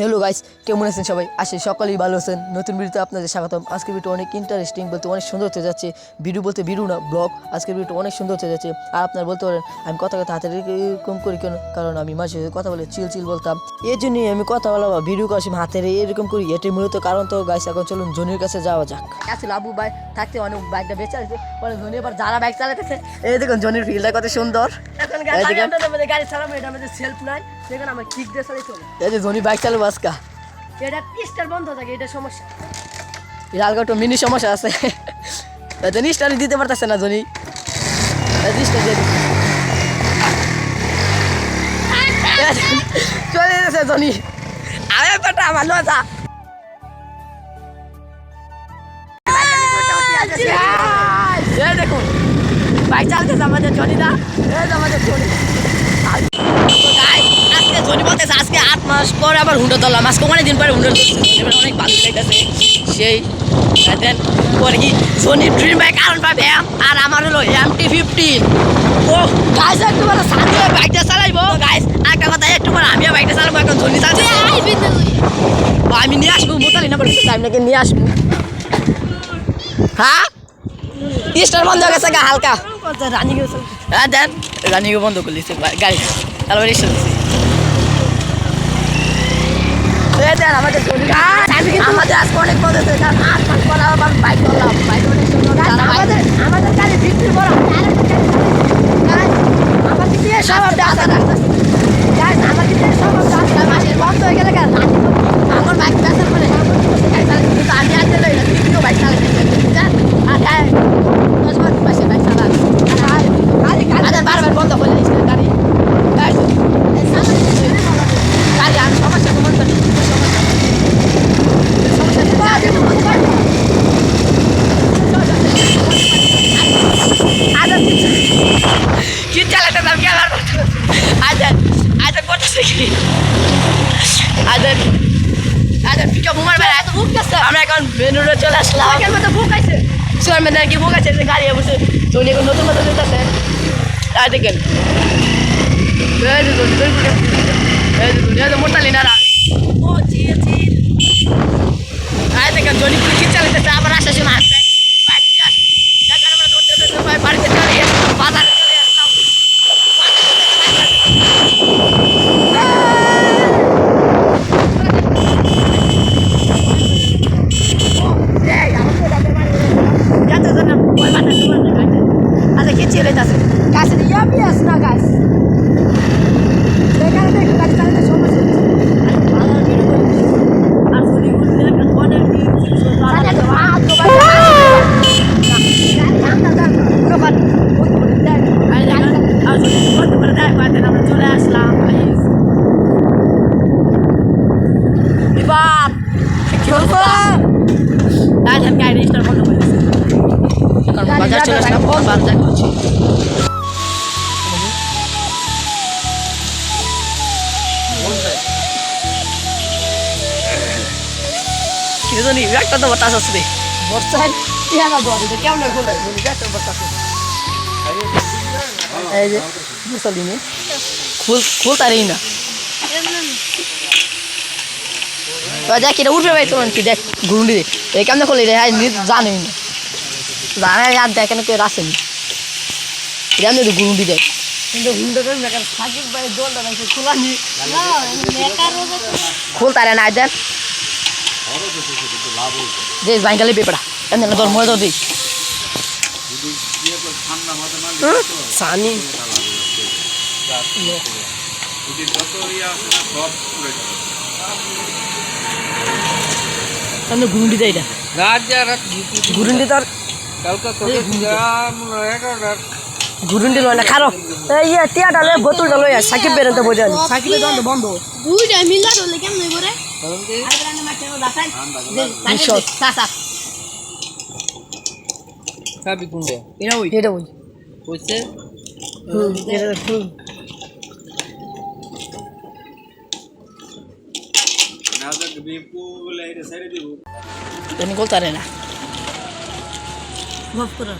Hello guys, কেমন আছেন সবাই? আসে সকালেই ভালো আছেন। নতুন ভিডিওতে আপনাদের স্বাগতম। আজকের ভিডিও অনেক ইন্টারেস্টিং, বলতে অনেক সুন্দর হতে যাচ্ছে। ভিডিও বলতে ভিডিও না, ব্লগ। আজকের ভিডিওটা অনেক সুন্দর হতে যাচ্ছে। আর আপনারা বলতে পারেন আমি কথা হাতে এরকম করি কেন? কারণ আমি মাঝে কথা বলে চিল বলতাম, এই জন্যই আমি কথা বলা বা ভিডিও করার সময় হাতে এরকম করি। এটাই মূলত কারণ। তো গাইস, এখন চলুন জনির কাছে যাওয়া যাক। আসলে আবু ভাই থাকতে অনেক বাইকটা বেঁচে আছে, পরে জনি আবার যারা বাইক চালাতেছে। এই দেখুন জনির ফিল্ডটা কত সুন্দর। এখন গাড়ি চালাবো, এটা আমাদের সেলফ নাই, সেখানে আমার কিক দিয়ে চালাই চলে। এই যে জনি বাইক চালাবো আজকা, এটা স্টার বন্ধ থাকে, এটা সমস্যা। এর আলগা একটু মিনি সমস্যা আছে, জনি স্টার দিতে পারতেছে না। জনি চলে গেছে জনি। আরে বেটা আমার লজা দেখুন বাইক চালতেছে আমাদের জনিদা। আমাদের জনি আজকে জনি বলতেছে আজকে 8 মাস পরে আবার হুন্ডা ধরলাম। আজকে অনেকদিন পরে হুন্ডা ধরছে, অনেক ভালো লাগতেছে। সেই দেন পরে কি জনির ড্রিম বাইক R15 আর আমার হলো MT-15। ও গাইস, একটু বড় সাথে বাইকটা চালাইবো। গাইস একটা কথা, একটু পরে আমিও বাইকটা চালাবো। এখন জনি চালাচ্ছে, আমি নিয়ে আসবো। মোটালি না বলতে টাইম নাকি নিয়ে আসবো। হ্যাঁ স্টার বন্ধ হয়ে গেছে হালকা। হ্যাঁ দেন রানিংও বন্ধ করে দিচ্ছে গাড়ি, তারপরে এসে দিচ্ছে। আমাদের আজকে অনেক মজা হচ্ছে, কারণ 8 মাস পর আবার বাইক করলাম। বাইক অনেক সুন্দর। আমাদের গাড়ি বিক্রি করা আমার দিকে সব আমার দিকে সব মাসের বন্ধ হয়ে গেলে আমার বাইক বেচার পরে কিন্তু আমি আর দিল বিক্রিও বাইক চালাই আর 10 মাসে বাইক চালান আর বারবার বন্ধ করে দিচ্ছে গাড়ি। গাড়ি আর সমস্যা তো বলতে আমরা এখন বেনুরে চলে আসলাম। কি বুক আছে গাড়ি বসে চলে নতুন নতুন যেতেছে। আর দেখেন মোটালি না দেখেন জনি কি চালাইতেছে। আবার আসার সময় বাড়িতে চলে আসলাম, বাজারে চলে আসলাম। আচ্ছা কি ছেলে আছে গাছ ইয়াবিয়াস না গাছ সেখানে দেখো গাছ চালাতে সমস্যা হচ্ছে। চলে আসলাম এবার গাড়ি স্টার বন্ধ করে দিচ্ছে। বাজার চলে আসলাম, বাজার করছি। একটা তো বাতাস আসবে বর্ষায় কেমন এই যে মুসলিমে খুলতারেই না। দেখ এটা উঠবে ভাই, তোমার কি দেখ ঘুরুন্ডি এই কেমন খোলে রে? হ্যাঁ জানেই না, জানে আর দেখেন কেউ আসেনি। জানি তো ঘুরুন্ডি দেখ, কিন্তু খুলতারে না দেন যে বাইকালে পেপড়া এমনি তোর মজা দিই সানি ঘুরুন্ডি দেয় এটা ঘুরুন্ডি তোর ঘুরুন্ডি লয় না খারো ইয়ে টিয়াটা লয় বোতলটা লয় সাকিব বেরোতে বোঝা সাকিবের দন্ত বন্ধ দুইটা মিলা ধরলে কেমন করে কাবি কুন্ডে এটা ওই কইছে এটা ফুল না তো বিপু লাইরে সাইরে দিব তুমি বলতারে না মাফ করো।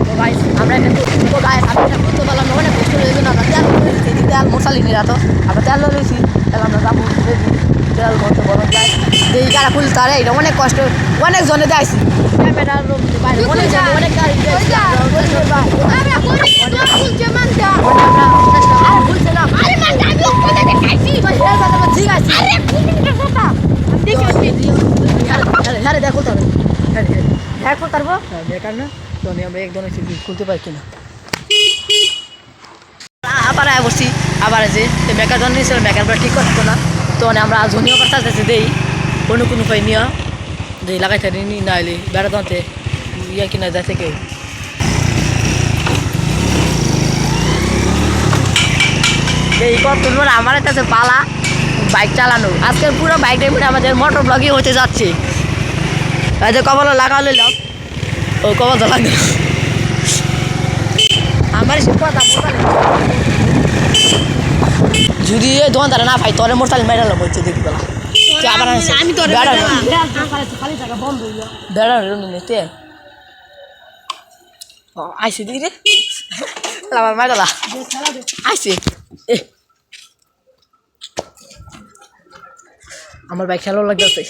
তো গাইস আমরা এটা তো গাইস আমরা এটা করতে পারলাম না, অনেক কষ্ট হয়ে গেল। আমরা তেল মশালি নিয়ে রাখো, আমরা তেল লইছি, তাহলে আমরা ফুল তারে এটা অনেক কষ্ট অনেক জনে যাইছি ক্যামেরার বাইরে অনেক জনে অনেক গাড়ি হ্যাঁ দেখো তবে হ্যাঁ করতে পারবো বেকার না তো আমরা এক ধরনের খুলতে পারি কিনা আবার বসছি আবার যে মেকার জন নিয়েছিল মেকারগুলো ঠিক করতো না তো আমরা ঝুনিও কথা দেই কোনো কোনো উপায় নিয়ে যে লাগাই থাকি নি না এলে বেড়া দাঁতে ইয়া কিনা যায় থেকে এই কত আমার কাছে পালা বাইক চালানো আজকের পুরো বাইক ড্রাইভে আমাদের মোটর ব্লগই হতে যাচ্ছে যে কবল লাগা লইলাম ও কবল তো লাগবে আমার সে কথা যদি দোকানদার না ভাই তোরে মোটরসাইকেল মেডাল বলছে দেখি বলা আবার আমি তো বেড়া নিতে আইসি দিদি রে আমার মেডালা আইসি আমার বাইক খেলাও লাগতেছে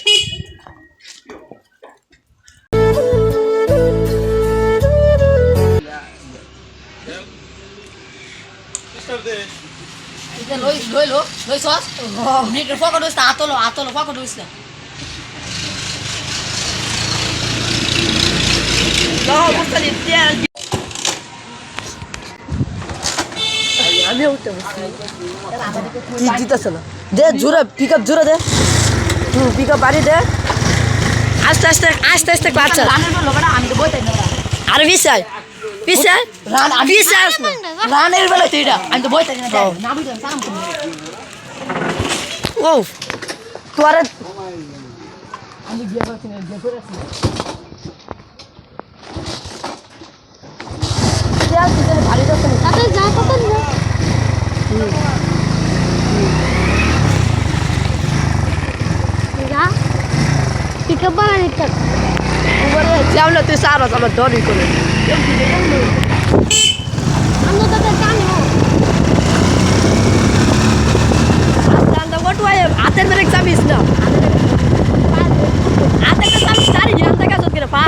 লই সস মিনিটের ফটো দিস আতলো ফটো দিস না আমি উঠতে দিতেছে না দে জোরে পিক আপ জোরে দে পিক আপ বাড়ি দে আস্তে আস্তে আস্তে আস্তে ক্লাচ চালা আমি তো বইতে আর বিশাল বিশাল রান আমি বিশাল রানের বেলা তো এটা আমি তো বইতে না না বুঝলাম সালাম ও তোরে আমি গিয়ে বলছি না গিয়ে করে আসি তেল তেল ভারী দছে না তাতে যা কত না যা পিকআপ বানানি তক ওরে যাওলো তুই সারা চলো দড়ি করে আমরা তো জানি আস্তে ওটু আয় হাতের ব্রেক চাবিস না হাতের চাবিস সারি জানতে কাজ করে পা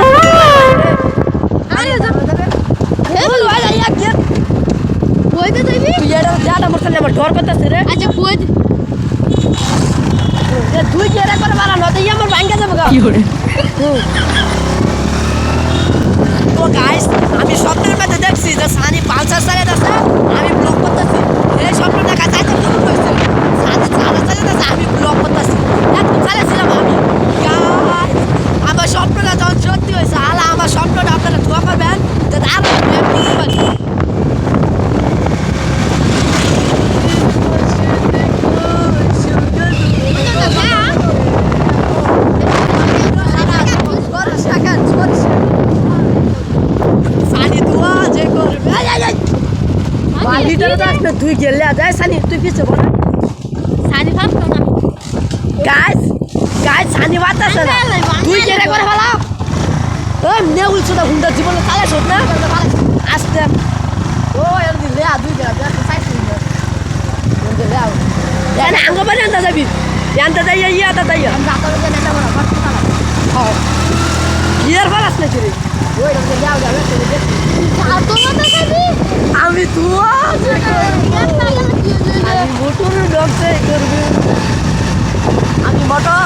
আরে হে বল ভাই এক গেট কইতে যাবি তুই এর জানা মোর সামনে আমার ডর করতেছ রে আচ্ছা কই যে তুই কি এর করে মারা নতে আমার ভাঙ্গা যাবে গা কি করে তো গাইস আমি স্বপ্নের মধ্যে দেখছি যে সানি পালসার চালিয়ে যাচ্ছে আমি ব্লক করতেছি এই স্বপ্ন দেখা যাইতে শুরু করছে সানি চালিয়ে যাচ্ছে আমি ব্লক করতেছি এত চালিয়েছিলাম আমি আমার স্বপ্নটা যখন সত্যি হয়েছে আলা আমার স্বপ্নটা আপনারা ধোয়া করবেন যাতে আরো বুঝতে পারি তুই গেলে যায় সানি তুই পিছে বল সানি ভাত না গাইস গাইস সানি ভাত আছে না তুই কেরে করে ফেলা ওই নেউল সুদা হুন্ডা জীবন কালে সব না আস্তে ও এর দিলে দুই গেলা একটা সাইড দিলে বন্ধে লাও জানা আঙ্গ বাজে আনতে যাবি আনতে যাই ইয়া যাই আমরা আতরে যে নেতা বড় ফাট না হ্যাঁ ইয়ার ফালাস না চুরি ওই রকম যাও যাবে তো দেখি তোমার যাবি আমি তুয়া আমি মোটরের ব্যবসা করবো আমি মোটর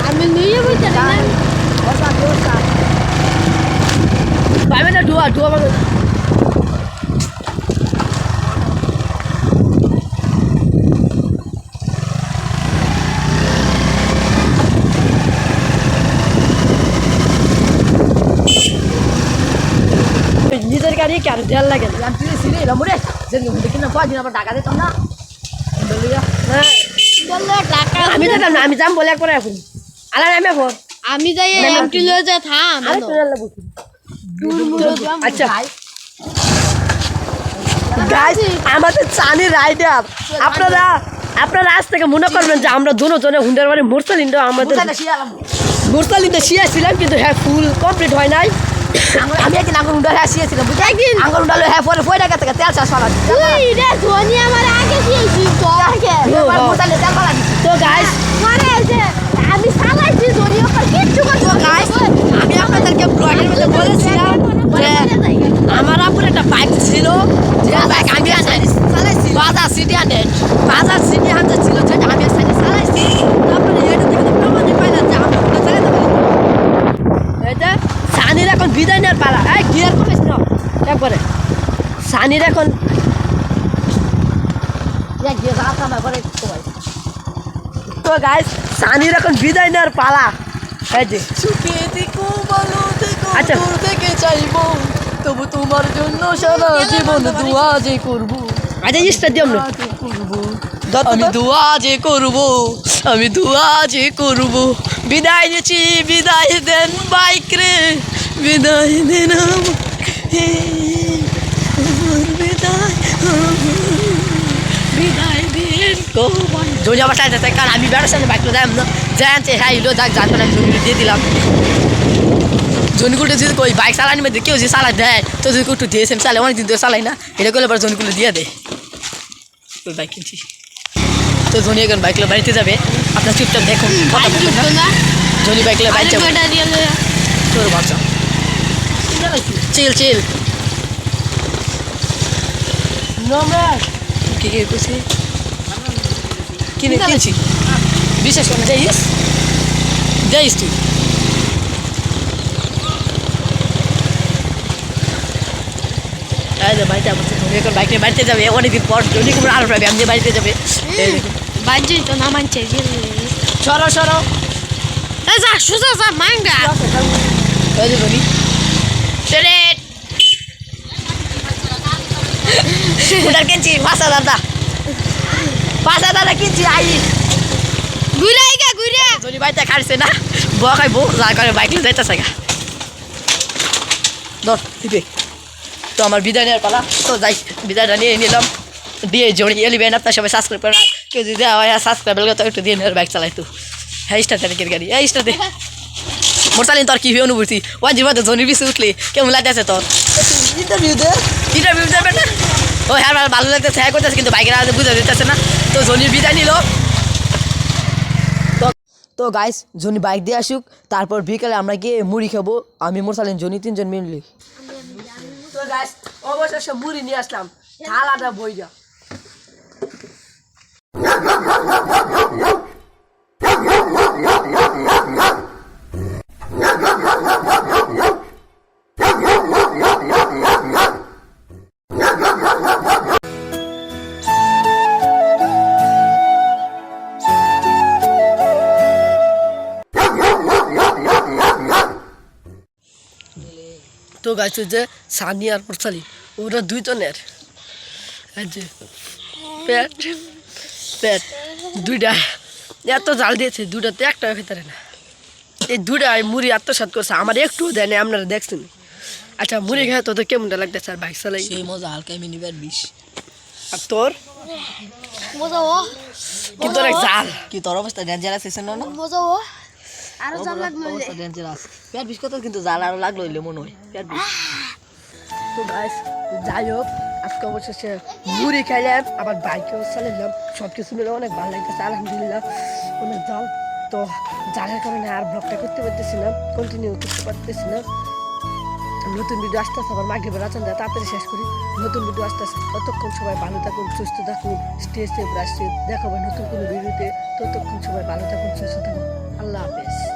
আমি নিয়ে বলতে পাইবে না ডুয়া নিজের গাড়ি কি আর দেড় লাগে তুই সিরে এলাম রে যেদিন দেখি না কদিন আবার টাকা দিতাম না আমি তো আমি যাম বলে একবার এখন আলা নামে এখন আমি যাই এমটি লয়ে যা থাম আচ্ছা গাইস আমাদের চানি রাইডার আপনারা আজ থেকে মনে করবেন যে আমরা দুজনে হুন্ডার বাড়ি মোরসালিন্ড আমাদের মোরসালিন্ড শিয়াছিলাম কিন্তু হ্যাঁ ফুল কমপ্লিট হয় নাই আমি একদিন আগুন আঙ্গুলটা হাসিয়েছিলাম বুঝলি একদিন আঙ্গুলটা হ্যাঁ পরে পয়টা কাছে তেল চাষ পালা তুই রে ধোনি আমার আগে দিয়েছিস তো আগে মোটালে তেল পালা দিচ্ছি তো গাইস মানে যে আমি চালাইছি ধোনি ওপর কিচ্ছু করতে গাইস আমি আপনাদেরকে ব্লগের মধ্যে বলেছিলাম যে আমার আপুর একটা বাইক ছিল যে বাইক আমি চালাইছি বাজার সিটি হান্ড্রেড ছিল যেটা আমি সাইডে চালাইছি তারপরে এটা থেকে প্রমাণ পাইলাম যে আমি ওটা চালাতে পারি এটা সানির এখন বিদায় নেওয়ার পালা এই গিয়ার কমেছ না একবারে সানির এখন গিয়ার রাখা না করে তো গাইস সানির এখন বিদায় নেওয়ার পালা এই যে সুখে দেখো ভালো দেখো আচ্ছা। দূর থেকে চাইবো তবু তোমার জন্য সারা জীবন দোয়া যে করবো আচ্ছা ইস্টার দিও না করবো আমি আমি দোয়া যে করবো আমি দোয়া যে করবো বিদায় দিচ্ছি বিদায় দেন বাইক রে বিদায় দেন আমাকে, আমার বিদায় দেন কবাই জমি আবার চাইতে কারণ আমি বেড়ার সামনে বাইক দেয় না জানছে হ্যাঁ ইলো যাক জানতো না জমি দিয়ে দিলাম জনিকুলটা যদি কই বাইক চালানি মধ্যে কেউ যদি চালা দেয় তো যদি একটু দিয়েছে আমি চালাই অনেকদিন তো চালাই না এটা করলে পর জনিকুলে দিয়ে দেয় ওই বাইক কিনছি তো জনি এখন বাইকলে বাড়িতে যাবে আপনার চুপচাপ দেখুন কথা বলবেন না জনি বাইকলে বাইক যাবে তোর বাচ্চা চিল চিল কি কি করছি কিনে কিনছি বিশেষ করে যাইস যাইস তুই বাড়িতে এখন বাইক নিয়ে বাড়িতে যাবে অনেকদিন পর জনি কুমার আরো পাবে আমি বাড়িতে যাবে বাঞ্জি তো না মানছে সরো সরো যা সুজা যা মাঙ্গা ওই যে জনি স্কুটার কিনছি 5,000 দা 5,000 কিনছি আই ঘুরাইগা ঘুরে জনি বাড়িতে খাইছে না বয়া খাইবো যা করে বাইক নিয়ে যাইতেছে গা ধর দিবে তো আমার বিদায় নেওয়ার পালা তো যাই বিদায়টা নিয়ে নিলাম দিয়ে জড়ি এলিবেন আপনার সবাই সাবস্ক্রাইব করে কেউ যদি দেওয়া হয় সাবস্ক্রাইব তো একটু দিয়ে নেওয়ার বাইক চালাই তো হ্যাঁ স্টার্ট দেয় গাড়ি এই স্টার্ট দে মোর চালিন তোর কী অনুভূতি ওই জীবন জনির পিছিয়ে উঠলি কেমন লাগতেছে তোর ইন্টারভিউ দেবে না ও হ্যাঁ ভালো লাগতেছে হ্যাঁ করতেছে কিন্তু বাইকের আগে বুঝা দিতেছে না তো জনির বিদায় নিল তো গাইস জনি বাইক দিয়ে আসুক তারপর বিকালে আমরা গিয়ে মুড়ি খাবো আমি মোর চালিন জনি 3 জন মিললি তো গাইস অবশেষে মুড়ি নিয়ে আসলাম থালাটা বইয়া তো গাছ যে সানি আর মোরসালি ওরা 2 জনের যে পেট পেট 2টা এত জাল দিয়েছে 2টাতে একটা খেতে না এই 2টা মুড়ি আত্মসাৎ করছে আমার একটু দেয় না আপনারা দেখছেন আচ্ছা মুড়ি খায় তো কেমনটা লাগতেছে আর বাইক চালাই সেই মজা হালকা মিনিবার 20 আর তোর মজা ও কিন্তু অনেক জাল কি তোর অবস্থা ডেঞ্জারাস হয়েছে না মজা ও আরো জাল লাগলো অবস্থা ডেঞ্জারাস পেট 20 কত কিন্তু জাল আরো লাগলো হইলে মনে হয় পেট 20 তো গাইস যাই হোক আজকে অবশেষে মুড়ি খাইলাম আবার বাইকেও চালাইলাম সব কিছু মিলে অনেক ভালো লাগতেছে আলহামদুলিল্লাহ অনেক জাল তো জালের কারণে আর ব্লগটা করতে পারতেছি না কন্টিনিউ করতে পারতেছি না নতুন ভিডিও আসতে আসতে আবার মাগরিবের আজান দেয় তাড়াতাড়ি শেষ করি নতুন ভিডিও আসতে আসতে ততক্ষণ সবাই ভালো থাকুন সুস্থ থাকুন স্টে সেফ রাষ্ট্রে দেখাবো নতুন কোনো ভিডিওতে ততক্ষণ সবাই ভালো থাকুন সুস্থ থাকুন আল্লাহ হাফেজ